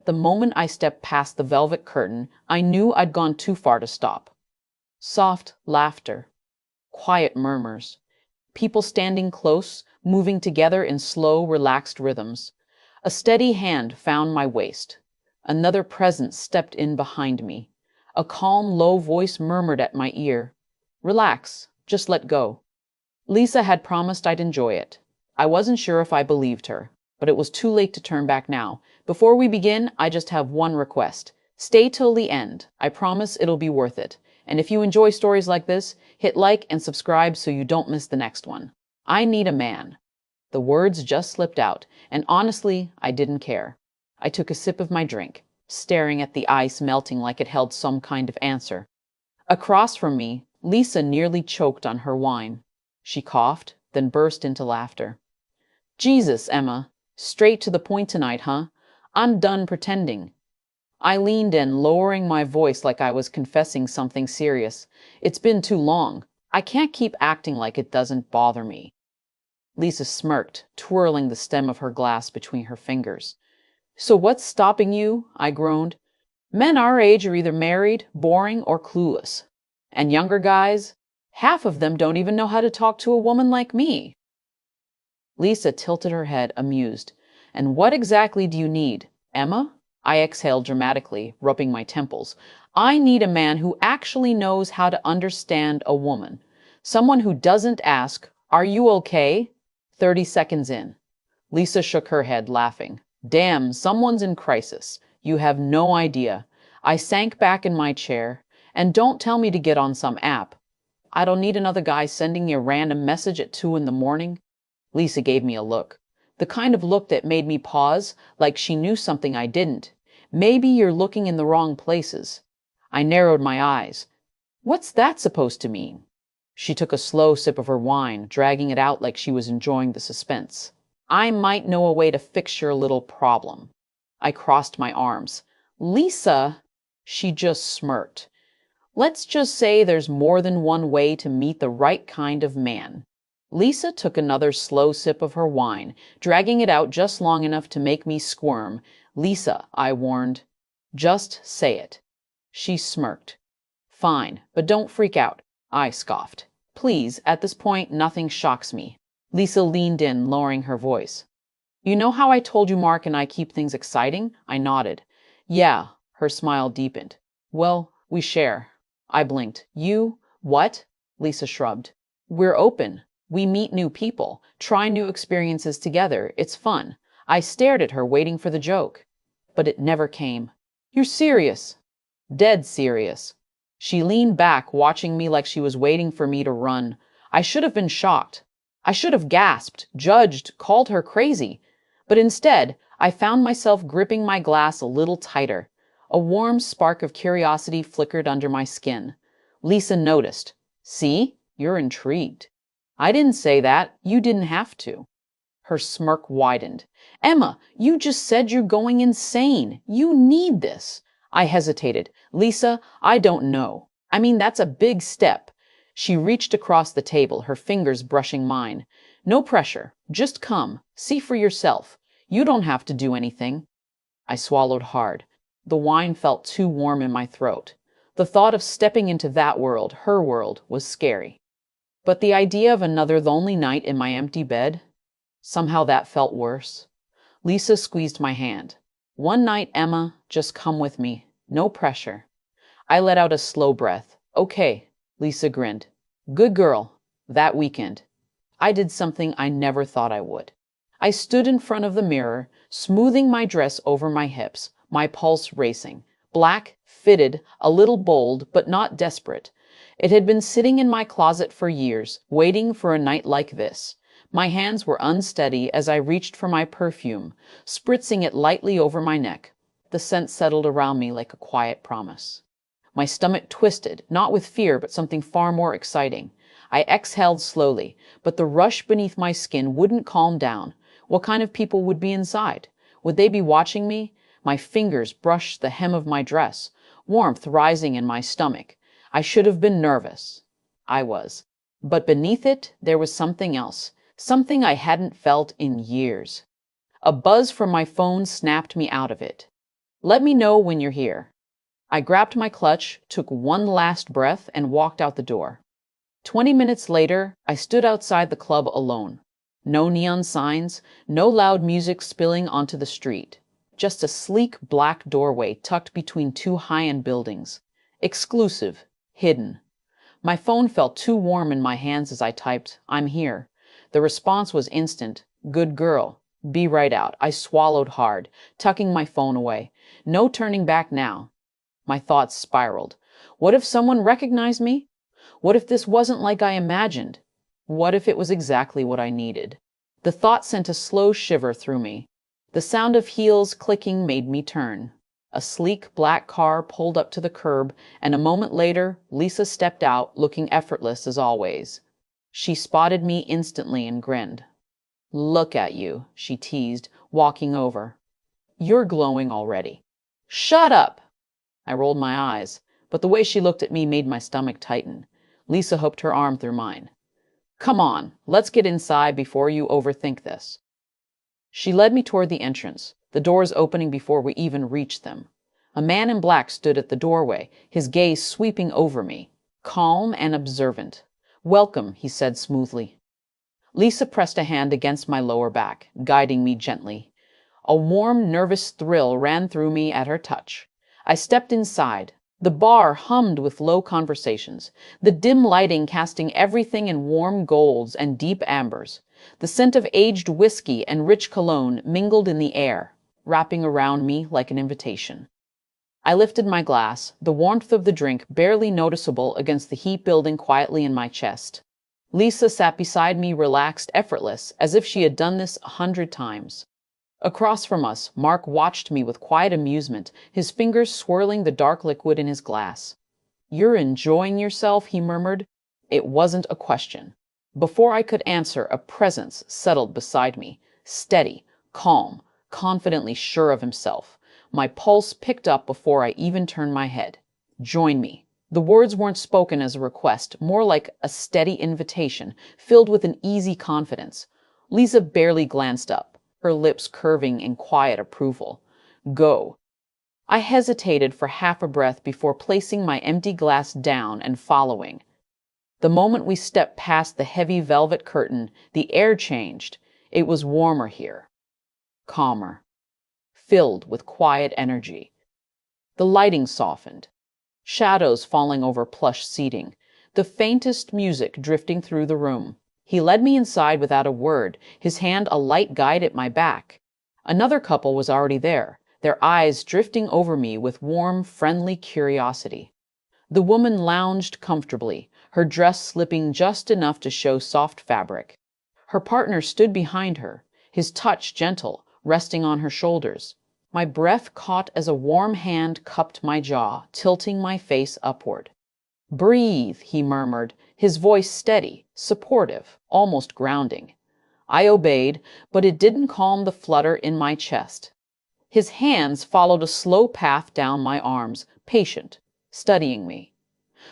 The moment I stepped past the velvet curtain, I knew I'd gone too far to stop. Soft laughter, quiet murmurs, people standing close, moving together in slow, relaxed rhythms. A steady hand found my waist. Another presence stepped in behind me. A calm, low voice murmured at my ear, "Relax, just let go." Lisa had promised I'd enjoy it. I wasn't sure if I believed her, but it was too late to turn back now. Before we begin, I just have one request. Stay till the end. I promise it'll be worth it. And if you enjoy stories like this, hit like and subscribe so you don't miss the next one. I need a man. The words just slipped out, and honestly, I didn't care. I took a sip of my drink, staring at the ice melting like it held some kind of answer. Across from me, Lisa nearly choked on her wine. She coughed, then burst into laughter. Jesus, Emma, straight to the point tonight, huh? I'm done pretending. I leaned in, lowering my voice like I was confessing something serious. It's been too long. I can't keep acting like it doesn't bother me. Lisa smirked, twirling the stem of her glass between her fingers. So what's stopping you? I groaned. Men our age are either married, boring, or clueless. And younger guys, half of them don't even know how to talk to a woman like me. Lisa tilted her head, amused. And what exactly do you need, Emma? I exhaled dramatically, rubbing my temples. I need a man who actually knows how to understand a woman. Someone who doesn't ask, "Are you okay?" 30 seconds in. Lisa shook her head, laughing. Damn, someone's in crisis. You have no idea. I sank back in my chair. And don't tell me to get on some app. I don't need another guy sending me a random message at 2 in the morning. Lisa gave me a look. The kind of look that made me pause, like she knew something I didn't. Maybe you're looking in the wrong places. I narrowed my eyes. What's that supposed to mean? She took a slow sip of her wine, dragging it out like she was enjoying the suspense. I might know a way to fix your little problem. I crossed my arms. Lisa, she just smirked. Let's just say there's more than one way to meet the right kind of man. Lisa took another slow sip of her wine, dragging it out just long enough to make me squirm. Lisa, I warned. Just say it. She smirked. Fine, but don't freak out. I scoffed. Please, at this point, nothing shocks me. Lisa leaned in, lowering her voice. You know how I told you Mark and I keep things exciting? I nodded. Yeah, her smile deepened. Well, we share. I blinked. You? What? Lisa shrugged. We're open. We meet new people, try new experiences together. It's fun. I stared at her, waiting for the joke. But it never came. You're serious? Dead serious. She leaned back, watching me like she was waiting for me to run. I should have been shocked. I should have gasped, judged, called her crazy. But instead, I found myself gripping my glass a little tighter. A warm spark of curiosity flickered under my skin. Lisa noticed. See? You're intrigued. I didn't say that. You didn't have to. Her smirk widened. Emma, you just said you're going insane. You need this. I hesitated. Lisa, I don't know. I mean, that's a big step. She reached across the table, her fingers brushing mine. No pressure. Just come. See for yourself. You don't have to do anything. I swallowed hard. The wine felt too warm in my throat. The thought of stepping into that world, her world, was scary. But the idea of another lonely night in my empty bed, somehow that felt worse. Lisa squeezed my hand. One night, Emma, just come with me. No pressure. I let out a slow breath. Okay, Lisa grinned. Good girl. That weekend. I did something I never thought I would. I stood in front of the mirror, smoothing my dress over my hips, my pulse racing. Black, fitted, a little bold, but not desperate. It had been sitting in my closet for years, waiting for a night like this. My hands were unsteady as I reached for my perfume, spritzing it lightly over my neck. The scent settled around me like a quiet promise. My stomach twisted, not with fear, but something far more exciting. I exhaled slowly, but the rush beneath my skin wouldn't calm down. What kind of people would be inside? Would they be watching me? My fingers brushed the hem of my dress, warmth rising in my stomach. I should have been nervous. I was. But beneath it, there was something else, something I hadn't felt in years. A buzz from my phone snapped me out of it. Let me know when you're here. I grabbed my clutch, took one last breath, and walked out the door. 20 minutes later, I stood outside the club alone. No neon signs, no loud music spilling onto the street. Just a sleek black doorway tucked between two high-end buildings. Exclusive, hidden. My phone felt too warm in my hands as I typed, "I'm here." The response was instant. "Good girl. Be right out." I swallowed hard, tucking my phone away. No turning back now. My thoughts spiraled. What if someone recognized me? What if this wasn't like I imagined? What if it was exactly what I needed? The thought sent a slow shiver through me. The sound of heels clicking made me turn. A sleek black car pulled up to the curb, and a moment later, Lisa stepped out, looking effortless as always. She spotted me instantly and grinned. "Look at you," she teased, walking over. "You're glowing already." "Shut up!" I rolled my eyes, but the way she looked at me made my stomach tighten. Lisa hooked her arm through mine. "Come on, let's get inside before you overthink this." She led me toward the entrance, the doors opening before we even reached them. A man in black stood at the doorway, his gaze sweeping over me, calm and observant. "Welcome," he said smoothly. Lisa pressed a hand against my lower back, guiding me gently. A warm, nervous thrill ran through me at her touch. I stepped inside. The bar hummed with low conversations, the dim lighting casting everything in warm golds and deep ambers. The scent of aged whiskey and rich cologne mingled in the air, wrapping around me like an invitation. I lifted my glass, the warmth of the drink barely noticeable against the heat building quietly in my chest. Lisa sat beside me, relaxed, effortless, as if she had done this 100 times. Across from us, Mark watched me with quiet amusement, his fingers swirling the dark liquid in his glass. "You're enjoying yourself?" he murmured. It wasn't a question. Before I could answer, a presence settled beside me, steady, calm, confidently sure of himself. My pulse picked up before I even turned my head. "Join me." The words weren't spoken as a request, more like a steady invitation, filled with an easy confidence. Lisa barely glanced up, her lips curving in quiet approval. "Go." I hesitated for half a breath before placing my empty glass down and following. The moment we stepped past the heavy velvet curtain, the air changed. It was warmer here, calmer, filled with quiet energy. The lighting softened, shadows falling over plush seating, the faintest music drifting through the room. He led me inside without a word, his hand a light guide at my back. Another couple was already there, their eyes drifting over me with warm, friendly curiosity. The woman lounged comfortably, her dress slipping just enough to show soft fabric. Her partner stood behind her, his touch gentle, resting on her shoulders. My breath caught as a warm hand cupped my jaw, tilting my face upward. "Breathe," he murmured, his voice steady, supportive, almost grounding. I obeyed, but it didn't calm the flutter in my chest. His hands followed a slow path down my arms, patient, studying me.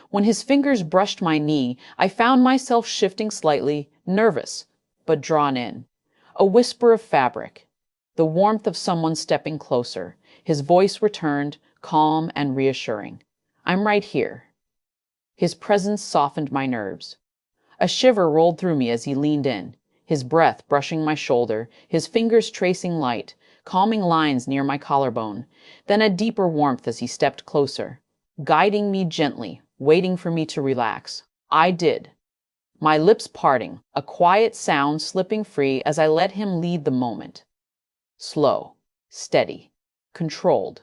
When his fingers brushed my knee, I found myself shifting slightly, nervous, but drawn in. A whisper of fabric, the warmth of someone stepping closer. His voice returned, calm and reassuring. "I'm right here." His presence softened my nerves. A shiver rolled through me as he leaned in, his breath brushing my shoulder, his fingers tracing light, calming lines near my collarbone, then a deeper warmth as he stepped closer, guiding me gently, waiting for me to relax. I did. My lips parting, a quiet sound slipping free as I let him lead the moment. Slow, steady, controlled.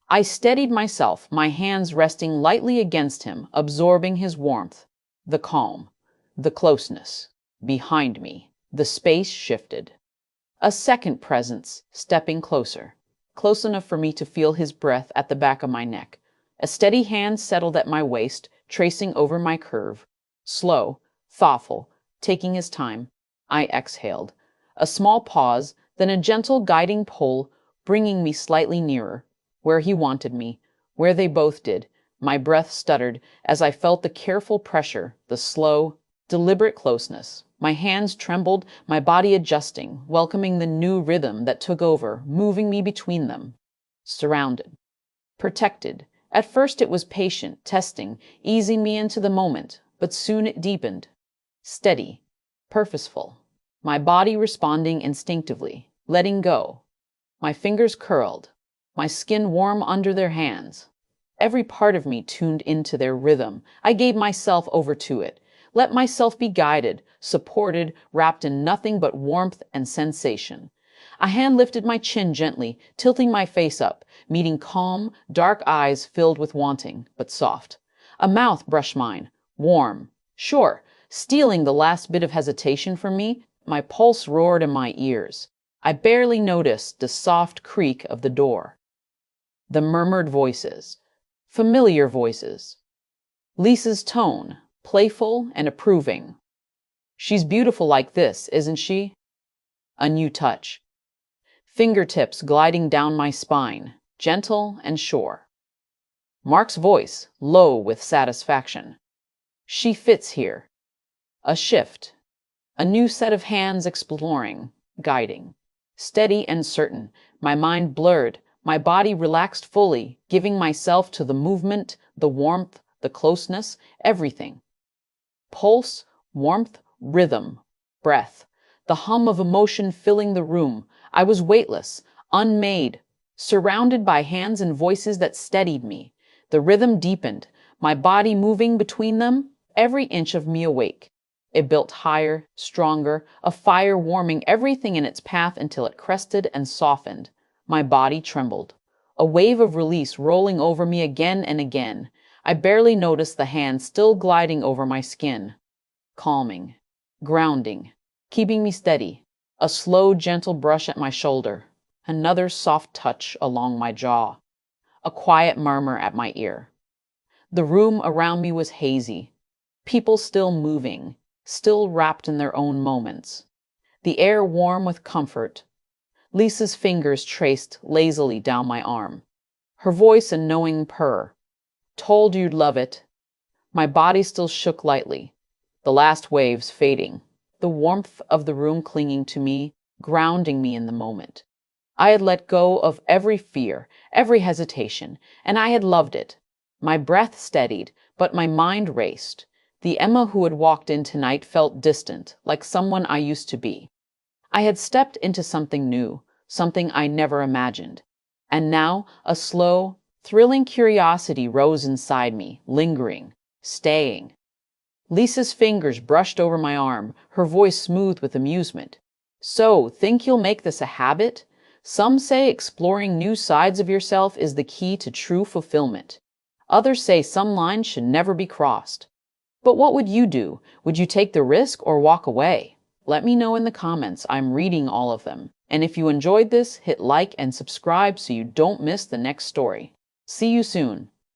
I steadied myself, my hands resting lightly against him, absorbing his warmth, the calm, the closeness. Behind me, the space shifted. A second presence, stepping closer, close enough for me to feel his breath at the back of my neck. A steady hand settled at my waist, tracing over my curve. Slow, thoughtful, taking his time. I exhaled. A small pause, then a gentle guiding pull, bringing me slightly nearer, where he wanted me, where they both did. My breath stuttered as I felt the careful pressure, the slow, deliberate closeness. My hands trembled, my body adjusting, welcoming the new rhythm that took over, moving me between them. surrounded, protected. At first it was patient, testing, easing me into the moment, but soon it deepened. Steady, purposeful. My body responding instinctively, letting go. My fingers curled, my skin warm under their hands. Every part of me tuned into their rhythm. I gave myself over to it. Let myself be guided, supported, wrapped in nothing but warmth and sensation. A hand lifted my chin gently, tilting my face up, meeting calm, dark eyes filled with wanting, but soft. A mouth brushed mine, warm, sure, stealing the last bit of hesitation from me. My pulse roared in my ears. I barely noticed the soft creak of the door. The murmured voices, familiar voices. Lisa's tone, playful and approving. She's beautiful like this, isn't she? A new touch. Fingertips gliding down my spine, gentle and sure. Mark's voice, low with satisfaction. She fits here. A shift. A new set of hands exploring, guiding. Steady and certain, my mind blurred, my body relaxed fully, giving myself to the movement, the warmth, the closeness, everything. Pulse, warmth, rhythm, breath, the hum of emotion filling the room. I was weightless, unmade, surrounded by hands and voices that steadied me. The rhythm deepened, my body moving between them, every inch of me awake. It built higher, stronger, a fire warming everything in its path until it crested and softened. My body trembled. A wave of release rolling over me again and again. I barely noticed the hand still gliding over my skin. Calming, grounding, keeping me steady. A slow, gentle brush at my shoulder. Another soft touch along my jaw. A quiet murmur at my ear. The room around me was hazy. People still moving, still wrapped in their own moments. The air warm with comfort. Lisa's fingers traced lazily down my arm. Her voice a knowing purr. Told you'd love it. My body still shook lightly, the last waves fading, the warmth of the room clinging to me, grounding me in the moment. I had let go of every fear, every hesitation, and I had loved it. My breath steadied, but my mind raced. The Emma who had walked in tonight felt distant, like someone I used to be. I had stepped into something new, something I never imagined. And now a slow, thrilling curiosity rose inside me, lingering, staying. Lisa's fingers brushed over my arm, her voice smooth with amusement. So, think you'll make this a habit? Some say exploring new sides of yourself is the key to true fulfillment. Others say some lines should never be crossed. But what would you do? Would you take the risk or walk away? Let me know in the comments. I'm reading all of them. And if you enjoyed this, hit like and subscribe so you don't miss the next story. See you soon.